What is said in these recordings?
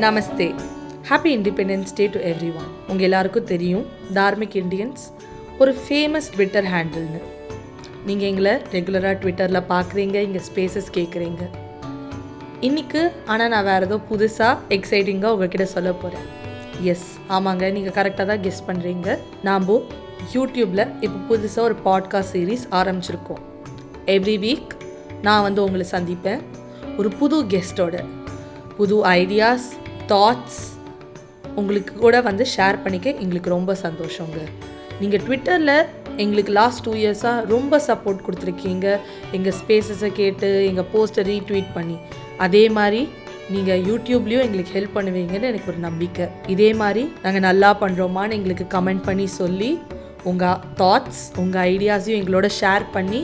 Namaste. Happy independence day to every one. உங்கள் எல்லாருக்கும் தெரியும் தார்மிக் இண்டியன்ஸ் ஒரு ஃபேமஸ் ட்விட்டர் ஹேண்டில்னு. நீங்கள் எங்களை ரெகுலராக ட்விட்டரில் பார்க்குறீங்க, இங்கே ஸ்பேசஸ் கேட்குறீங்க. இன்றைக்கு ஆனால் நான் வேறு ஏதோ புதுசாக எக்ஸைட்டிங்காக உங்கள்கிட்ட சொல்ல போகிறேன். எஸ், ஆமாங்க, நீங்கள் கரெக்டாக தான் கெஸ் பண்ணுறீங்க. நாம் யூடியூப்பில் இப்போ புதுசாக ஒரு பாட்காஸ்ட் சீரீஸ் ஆரம்பிச்சிருக்கோம். எவ்ரி வீக் நான் உங்களை சந்திப்பேன் ஒரு புது கெஸ்ட்டோட. புது ஐடியாஸ், தாட்ஸ் உங்களுக்கு கூட ஷேர் பண்ணிக்க எங்களுக்கு ரொம்ப சந்தோஷங்க. நீங்கள் ட்விட்டரில் எங்களுக்கு லாஸ்ட் 2 இயர்ஸாக ரொம்ப சப்போர்ட் கொடுத்துருக்கீங்க, எங்கள் ஸ்பேசஸை கேட்டு, எங்கள் போஸ்ட்டை ரீட்வீட் பண்ணி. அதே மாதிரி நீங்கள் யூடியூப்லேயும் எங்களுக்கு ஹெல்ப் பண்ணுவீங்கன்னு எனக்கு ஒரு நம்பிக்கை. இதே மாதிரி நாங்கள் நல்லா பண்ணுறோமான்னு எங்களுக்கு கமெண்ட் பண்ணி சொல்லி, உங்கள் தாட்ஸ், உங்கள் ஐடியாஸையும் எங்களோட ஷேர் பண்ணி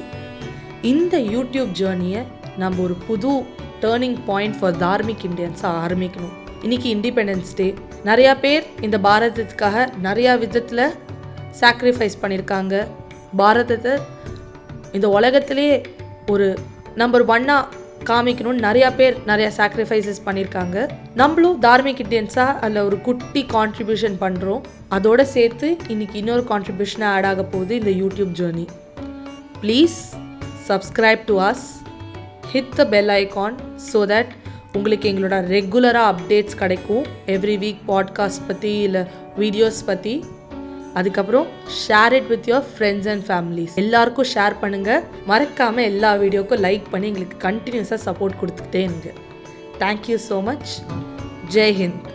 இந்த யூடியூப் ஜேர்னியை நம்ம ஒரு புது டேர்னிங் பாயிண்ட் ஃபார் தார்மிக் இண்டியன்ஸாக ஆரம்பிக்கணும். இன்றைக்கி இண்டிபெண்டன்ஸ் டே. நிறையா பேர் இந்த பாரதத்துக்காக நிறையா விதத்தில் சாக்ரிஃபைஸ் பண்ணியிருக்காங்க. பாரதத்தை இந்த உலகத்திலே ஒரு நம்பர் 1 காமிக்கணும்னு நிறையா பேர் நிறையா சாக்ரிஃபைசஸ் பண்ணியிருக்காங்க. நம்மளும் தார்மிக் இண்டியன்ஸாக அதில் ஒரு குட்டி கான்ட்ரிபியூஷன் பண்ணுறோம். அதோடு சேர்த்து இன்றைக்கி இன்னொரு கான்ட்ரிபியூஷனாக ஆட் ஆக போகுது இந்த YouTube journey. Please subscribe to us, hit the bell icon so that உங்களுக்கு எங்களோட ரெகுலராக அப்டேட்ஸ் கிடைக்கும். எவ்ரி வீக் பாட்காஸ்ட் பற்றி இல்லை வீடியோஸ் பற்றி. அதுக்கப்புறம் share it with your friends and families. எல்லாருக்கும் ஷேர் பண்ணுங்கள். மறக்காமல் எல்லா வீடியோக்கும் லைக் பண்ணி எங்களுக்கு கண்டினியூஸாக சப்போர்ட் கொடுத்துக்கிட்டே இருங்க. Thank you so much. Jai Hind.